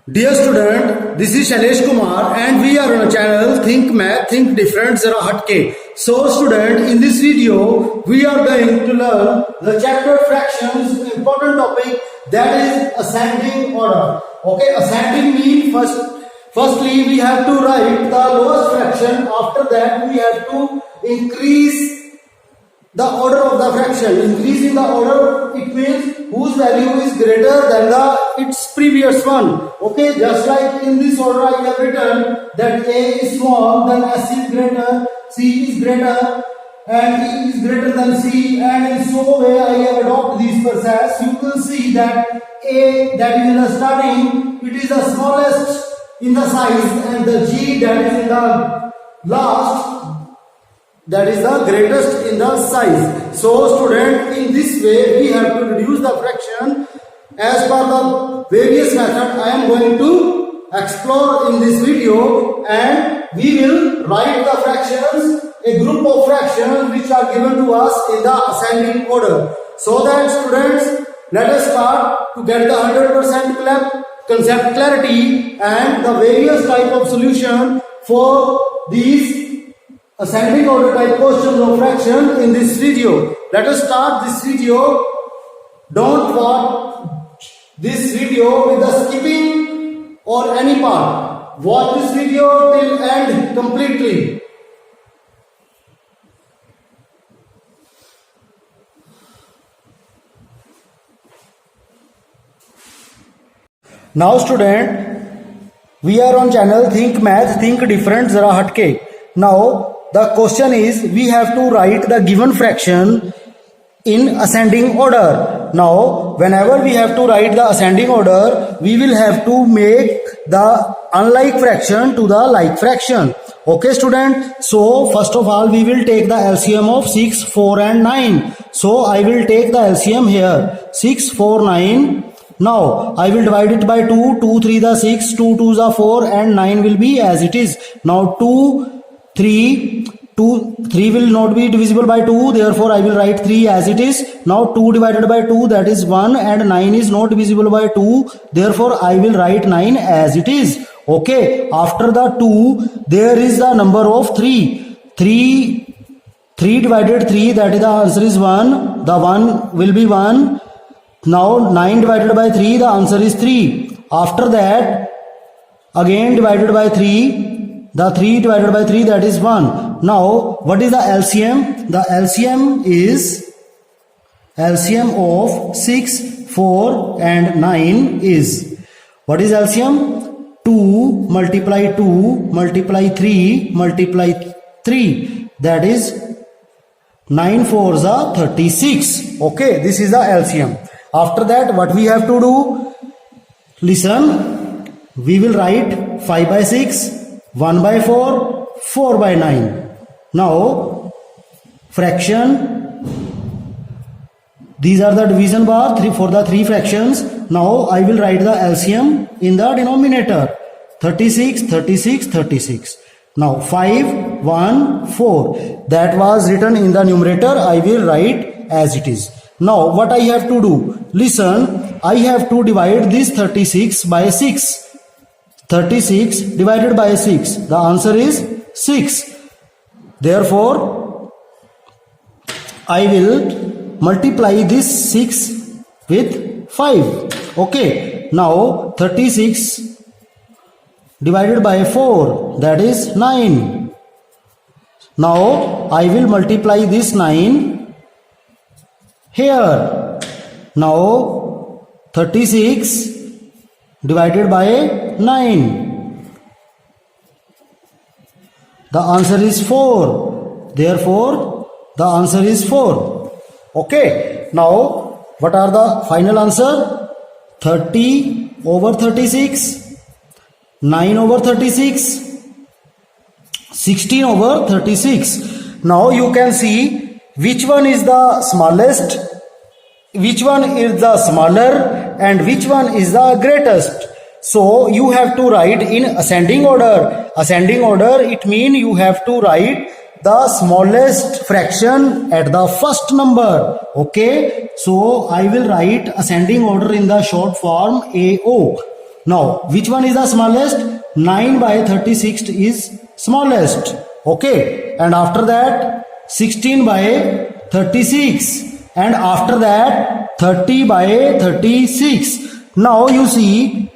Dear student, this is Shailesh Kumar and we are on a channel Think Math, Think Different, Zara Hatke. So student, in this video, we are going to learn the chapter fractions, important topic that is ascending order. Okay, ascending means firstly we have to write the lowest fraction, after that we have to increase the order of the fraction. Increasing the order, it means whose value is greater than its previous one. Okay, just like in this order I have written that A is small, then S is greater, C is greater, and E is greater than C, and in so way I have adopted these process. You will see that A, that is in the starting, it is the smallest in the size, and the G, that is in the last, that is the greatest in the size. So student, in this way we have to reduce the fraction as per the various method I am going to explore in this video, and we will write the fractions, a group of fractions which are given to us in the ascending order. So that students, let us start to get the 100% concept clarity and the various type of solution for these ascending order type questions of fraction in this video. Let us start this video. Don't watch this video with the skipping or any part. Watch this video till end completely. Now student, we are on channel Think Math, Think Different, Zara Hatke. Now the question is, we have to write the given fraction in ascending order. Now whenever we have to write the ascending order, we will have to make the unlike fraction to the like fraction. Okay student, so first of all we will take the LCM of 6, 4 and 9. So I will take the LCM here, 6, 4, 9. Now I will divide it by 2, 2, 3 the 6, 2, 2 the 4 and 9 will be as it is. Now 3 will not be divisible by 2, therefore I will write 3 as it is. Now 2 divided by 2, that is 1, and 9 is not divisible by 2, therefore I will write 9 as it is. Okay, after the 2 there is the number of 3 divided 3, that is the answer is 1, the 1 will be 1. Now 9 divided by 3, the answer is 3. After that again divided by 3, the 3 divided by 3, that is 1. Now what is the LCM? The LCM is LCM of 6, 4 and 9 is, what is LCM? 2 multiply 2 multiply 3 multiply 3, that is 9 4s are 36. Okay, this is the LCM. After that what we have to do? Listen, we will write 5 by 6, 1 by 4, 4 by 9. Now fraction, these are the division bar for the 3 fractions. Now I will write the LCM in the denominator, 36, 36, 36. Now 5, 1, 4, that was written in the numerator, I will write as it is. Now what I have to do? Listen, I have to divide this 36 by 6. 36 divided by 6, the answer is 6. Therefore I will multiply this 6 with 5. Okay, now 36 divided by 4, that is 9. Now I will multiply this 9 here. Now 36 divided by 9, the answer is 4. Therefore the answer is 4. Okay, now what are the final answer? 30 over 36, 9 over 36, 16 over 36. Now you can see which one is the smallest, which one is the smaller, and which one is the greatest. So you have to write in ascending order. Ascending order, it means you have to write the smallest fraction at the first number. Okay, so I will write ascending order in the short form AO. Now, which one is the smallest? 9 by 36 is smallest. Okay. And after that, 16 by 36. And after that, 30 by 36. Now, you see,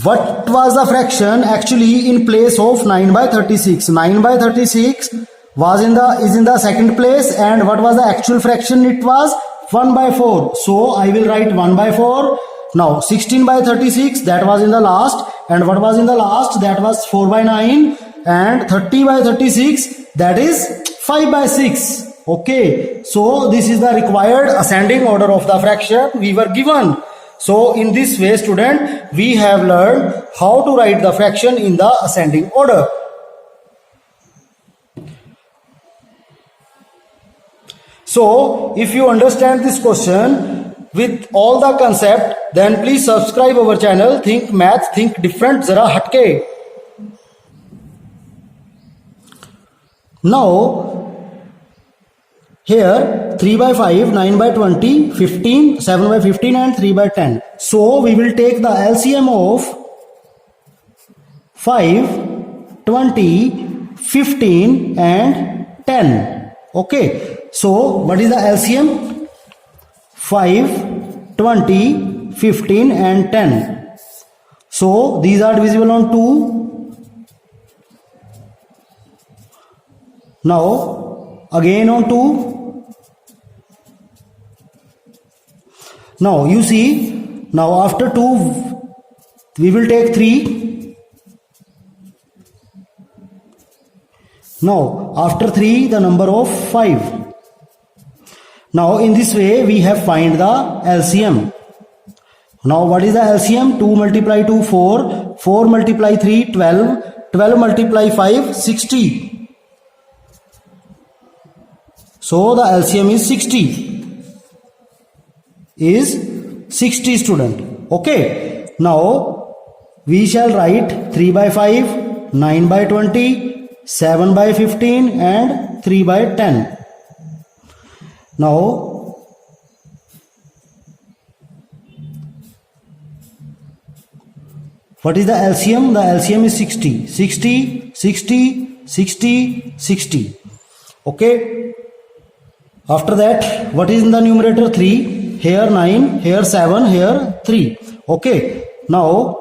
what was the fraction actually in place of 9 by 36? 9 by 36 was in the second place, and what was the actual fraction? It was 1 by 4. So I will write 1 by 4. Now 16 by 36, that was in the last, and what was in the last? That was 4 by 9, and 30 by 36, that is 5 by 6. Okay, so this is the required ascending order of the fraction we were given. So in this way, student, we have learned how to write the fraction in the ascending order. So if you understand this question with all the concept, then please subscribe our channel Think Math, Think Different, Zara Hatke. Now, here 3 by 5, 9 by 20, 15, 7 by 15 and 3 by 10. So we will take the LCM of 5, 20, 15 and 10. Okay. So what is the LCM? 5, 20, 15 and 10. So these are divisible on 2. Now again on 2. Now you see, now after 2 we will take 3. Now after 3 the number of 5. Now in this way we have find the LCM. Now what is the LCM? 2 multiply 2 4, 4 multiply 3 12, 12 multiply 5 60. So the LCM is 60. Is 60, student. Okay. Now we shall write 3 by 5, 9 by 20, 7 by 15 and 3 by 10. Now what is the LCM? The LCM is 60. 60, 60, 60, 60. Okay. After that, what is in the numerator? 3. Here 9, here 7, here 3. Okay. Now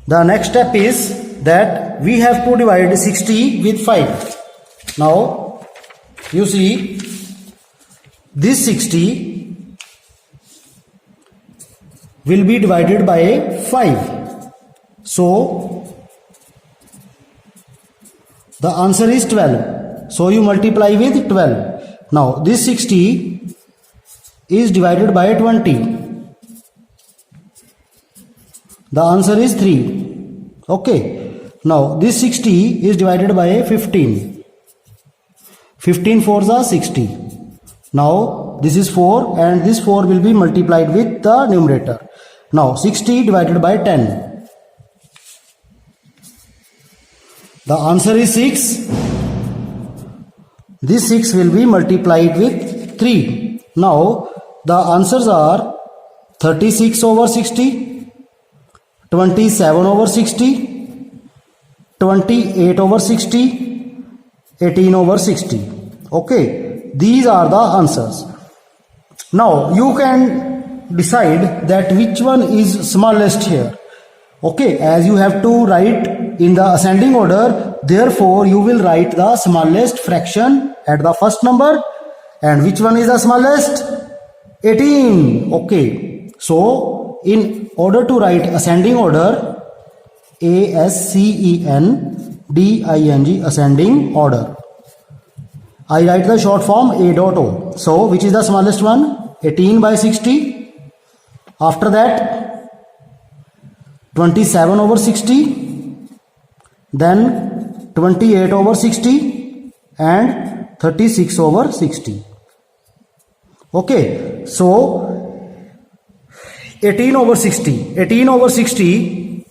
the next step is that we have to divide 60 with 5. Now you see, this 60 will be divided by 5. So the answer is 12. So you multiply with 12. Now this 60 is divided by 20. The answer is 3. Okay. Now this 60 is divided by 15. 15 fours are 60. Now this is 4 and this 4 will be multiplied with the numerator. Now 60 divided by 10. The answer is 6. This 6 will be multiplied with 3. Now the answers are 36 over 60, 27 over 60, 28 over 60, 18 over 60. Okay, these are the answers. Now you can decide that which one is smallest here. Okay, as you have to write in the ascending order, therefore you will write the smallest fraction at the first number. And which one is the smallest? 18. Okay, so in order to write ascending order, ASCENDING, ascending order, I write the short form A dot O. So which is the smallest one? 18 by 60. After that 27 over 60, then 28 over 60 and 36 over 60. Okay, so 18 over 60, 18 over 60,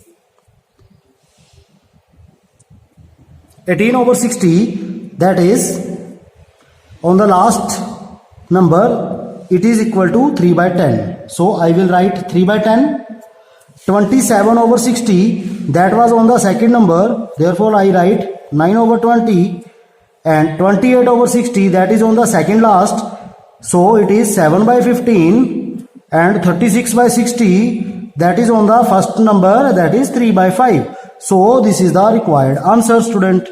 18 over 60, that is on the last number, it is equal to 3 by 10. So I will write 3 by 10. 27 over 60, that was on the second number, therefore I write 9 over 20, and 28 over 60, that is on the second last, so it is 7 by 15, and 36 by 60, that is on the first number, that is 3 by 5. So this is the required answer, student.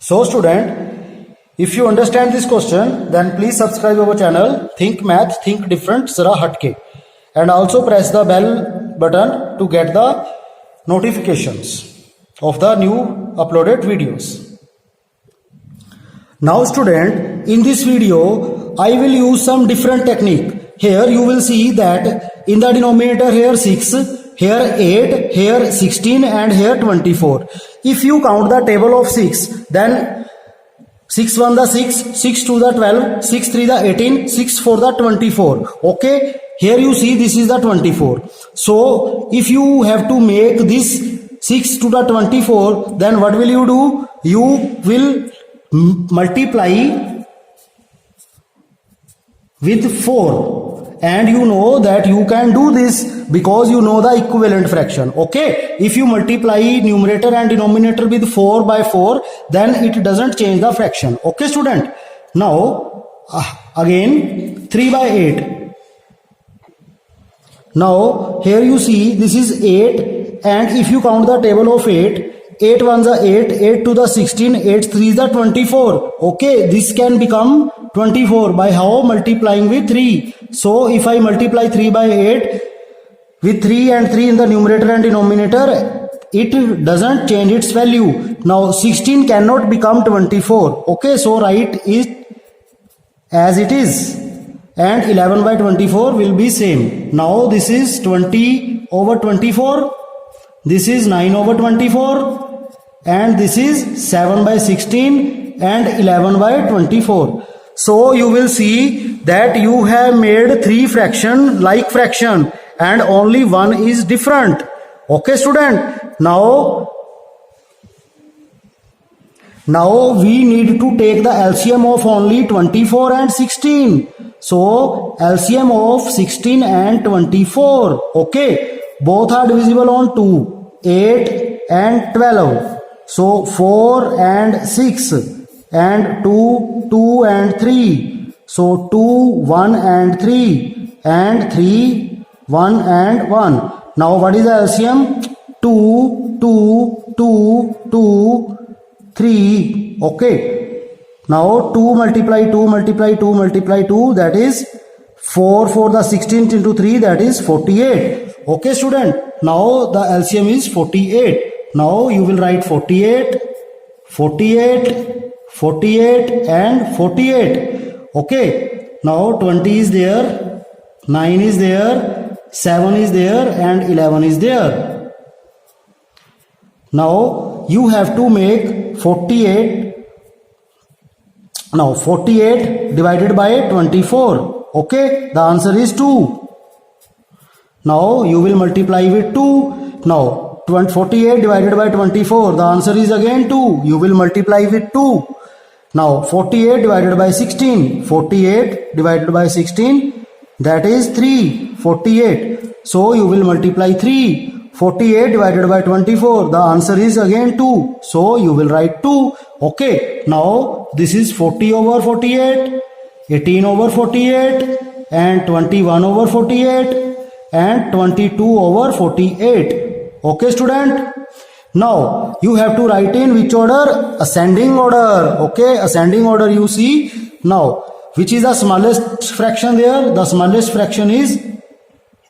So student, if you understand this question, then please subscribe our channel Think Math, Think Different, Zara Hatke, and also press the bell button to get the notifications of the new uploaded videos. Now student, in this video, I will use some different technique. Here you will see that in the denominator here 6, here 8, here 16 and here 24. If you count the table of 6, then 6 1 the 6, 6 2 the 12, 6 3 the 18, 6 4 the 24. Okay, here you see this is the 24. So if you have to make this 6 to the 24, then what will you do? You will multiply with 4. And you know that you can do this because you know the equivalent fraction. Okay, if you multiply numerator and denominator with 4 by 4, then it doesn't change the fraction. Okay student, now again 3 by 8. Now here you see this is 8, and if you count the table of 8, 8 1 the 8, 8 2 the 16, 8 3 the 24. Okay, this can become 24 by how? Multiplying with 3. So if I multiply 3 by 8 with 3 and 3 in the numerator and denominator, it doesn't change its value. Now 16 cannot become 24. Okay, so write it as it is, and 11 by 24 will be same. Now this is 20 over 24, this is 9 over 24, and this is 7 by 16 and 11 by 24. So you will see that you have made 3 fraction like fraction and only one is different. Okay student, now we need to take the LCM of only 24 and 16. So LCM of 16 and 24. Okay, both are divisible on 2, 8 and 12. So 4 and 6 and 2, 2 and 3. So 2, 1 and 3 and 3, 1 and 1. Now what is the LCM? 2, 2, 2, 2, 3. Okay. Now 2 multiply 2 multiply 2 multiply 2, that is 4 for the 16th into 3, that is 48. Okay student. Now the LCM is 48. Now you will write 48, 48, 48 and 48. Okay. Now 20 is there, 9 is there, 7 is there and 11 is there. Now you have to make 48. Now 48 divided by 24. Okay, the answer is 2. Now you will multiply with 2. Now 48 divided by 24, the answer is again 2. You will multiply with 2. Now 48 divided by 16, 48 divided by 16, that is 3, 48. So you will multiply 3. 48 divided by 24, the answer is again 2. So you will write 2. Okay, now this is 40 over 48, 18 over 48 and 21 over 48 and 22 over 48. Okay student, now you have to write in which order? Ascending order. Okay, ascending order you see. Now which is the smallest fraction there? The smallest fraction is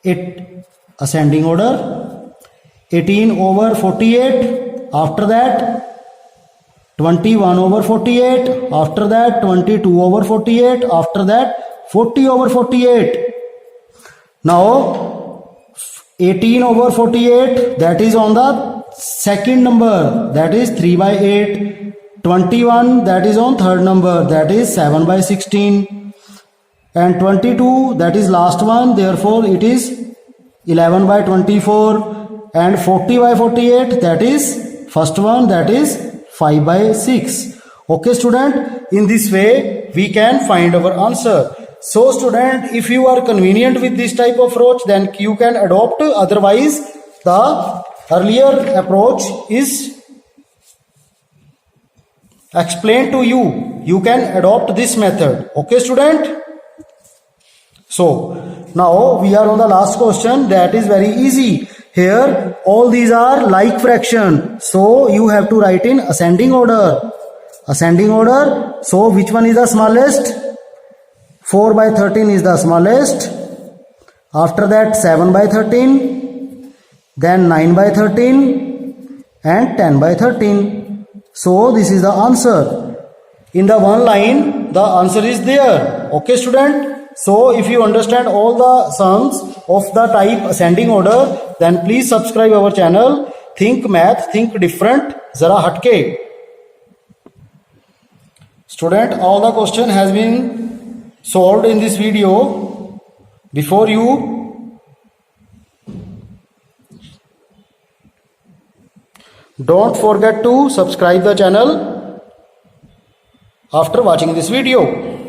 it. Ascending order 18 over 48, after that 21 over 48, after that 22 over 48, after that 40 over 48. Now 18 over 48, that is on the second number, that is 3 by 8. 21, that is on third number, that is 7 by 16. And 22, that is last one, therefore it is 11 by 24. And 40 by 48, that is first one, that is 5 by 6. Okay student, in this way we can find our answer. So student, if you are convenient with this type of approach, then you can adopt. Otherwise, the earlier approach is explained to you. You can adopt this method. Okay student? So now we are on the last question. That is very easy. Here all these are like fraction. So you have to write in ascending order. Ascending order. So which one is the smallest? 4 by 13 is the smallest. After that 7 by 13. Then 9 by 13. And 10 by 13. So this is the answer. In the one line the answer is there. Okay student? So if you understand all the sums of the type ascending order, then please subscribe our channel. Think math, think different, zara hatke. Student, all the question has been solved in this video. Before you, don't forget to subscribe the channel after watching this video.